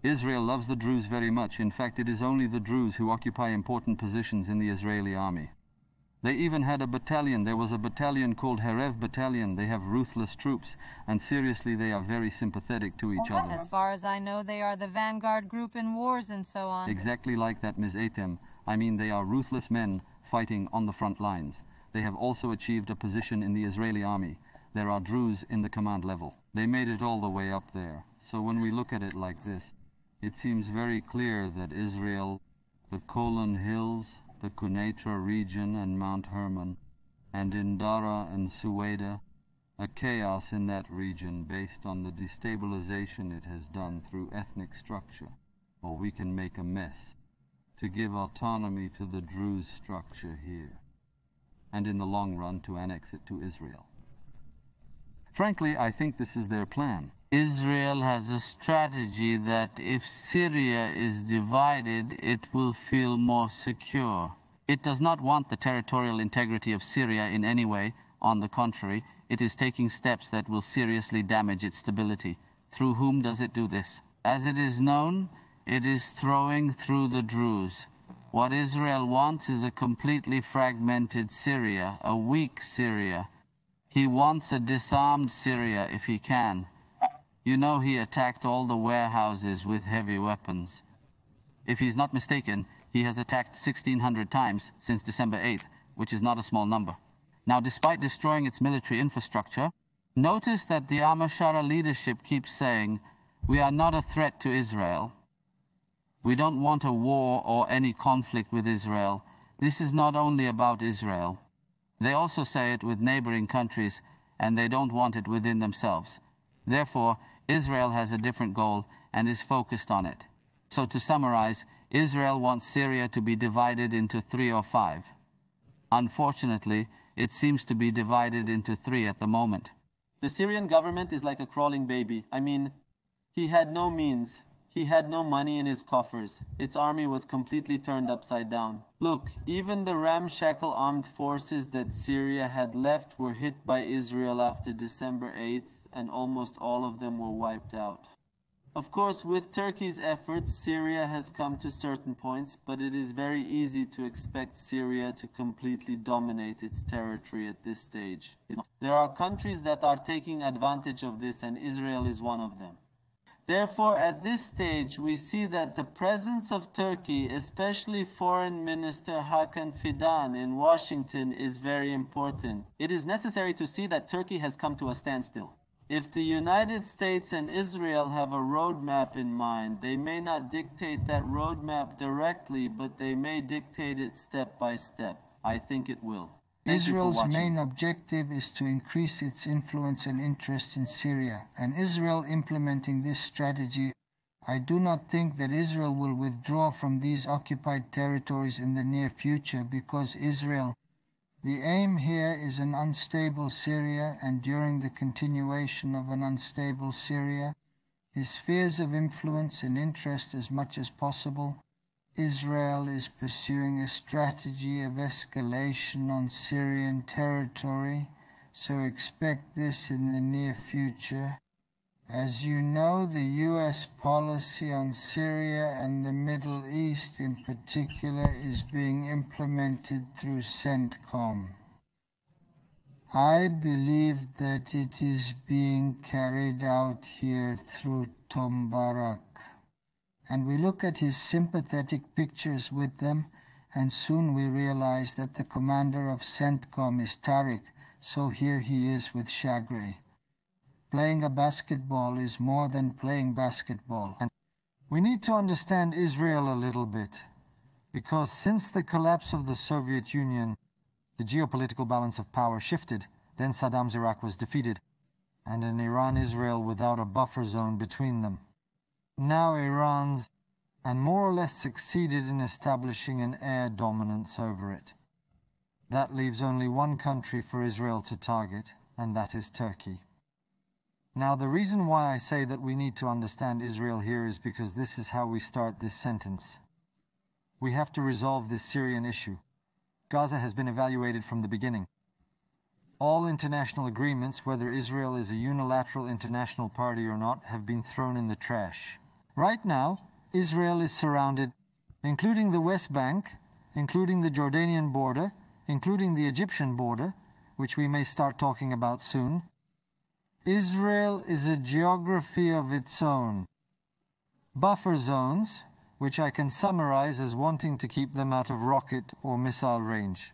Israel loves the Druze very much. In fact, it is only the Druze who occupy important positions in the Israeli army. They even had a battalion. There was a battalion called Herev Battalion. They have ruthless troops, and seriously, they are very sympathetic to each other. As far as I know, they are the vanguard group in wars and so on. Exactly like that, Ms. Atem. I mean, they are ruthless men fighting on the front lines. They have also achieved a position in the Israeli army. There are Druze in the command level. They made it all the way up there. So when we look at it like this, it seems very clear that Israel, the Golan Hills, the Quneitra region and Mount Hermon, and in Deraa and Suwayda, a chaos in that region based on the destabilization it has done through ethnic structure, or we can make a mess, to give autonomy to the Druze structure here, and in the long run to annex it to Israel. Frankly, I think this is their plan. Israel has a strategy that if Syria is divided, it will feel more secure. It does not want the territorial integrity of Syria in any way. On the contrary, it is taking steps that will seriously damage its stability. Through whom does it do this? As it is known, it is throwing through the Druze. What Israel wants is a completely fragmented Syria, a weak Syria. He wants a disarmed Syria if he can. You know he attacked all the warehouses with heavy weapons. If he's not mistaken, he has attacked 1,600 times since December 8th, which is not a small number. Now, despite destroying its military infrastructure, notice that the Amashara leadership keeps saying, we are not a threat to Israel. We don't want a war or any conflict with Israel. This is not only about Israel. They also say it with neighboring countries, and they don't want it within themselves. Therefore, Israel has a different goal and is focused on it. So to summarize, Israel wants Syria to be divided into 3 or 5. Unfortunately, it seems to be divided into 3 at the moment. The Syrian government is like a crawling baby. I mean, he had no means. He had no money in his coffers. Its army was completely turned upside down. Look, even the ramshackle armed forces that Syria had left were hit by Israel after December 8th, and almost all of them were wiped out. Of course, with Turkey's efforts, Syria has come to certain points, but it is very easy to expect Syria to completely dominate its territory at this stage. There are countries that are taking advantage of this, and Israel is one of them. Therefore, at this stage, we see that the presence of Turkey, especially Foreign Minister Hakan Fidan in Washington, is very important. It is necessary to see that Turkey has come to a standstill. If the United States and Israel have a roadmap in mind, they may not dictate that roadmap directly, but they may dictate it step by step. I think it will. Israel's main objective is to increase its influence and interest in Syria, and Israel implementing this strategy, I do not think that Israel will withdraw from these occupied territories in the near future because the aim here is an unstable Syria, and during the continuation of an unstable Syria, his spheres of influence and interest as much as possible, Israel is pursuing a strategy of escalation on Syrian territory, so expect this in the near future. As you know, the U.S. policy on Syria and the Middle East in particular is being implemented through CENTCOM. I believe that it is being carried out here through Tom Barak. And we look at his sympathetic pictures with them, and soon we realize that the commander of CENTCOM is Tariq, so here he is with Shagray. Playing a basketball is more than playing basketball. And we need to understand Israel a little bit, because since the collapse of the Soviet Union, the geopolitical balance of power shifted. Then Saddam's Iraq was defeated, and an Iran-Israel without a buffer zone between them. Now Iran's, and more or less succeeded in establishing an air dominance over it. That leaves only one country for Israel to target, and that is Turkey. Now, the reason why I say that we need to understand Israel here is because this is how we start this sentence. We have to resolve this Syrian issue. Gaza has been evaluated from the beginning. All international agreements, whether Israel is a unilateral international party or not, have been thrown in the trash. Right now, Israel is surrounded, including the West Bank, including the Jordanian border, including the Egyptian border, which we may start talking about soon. Israel is a geography of its own. Buffer zones, which I can summarize as wanting to keep them out of rocket or missile range.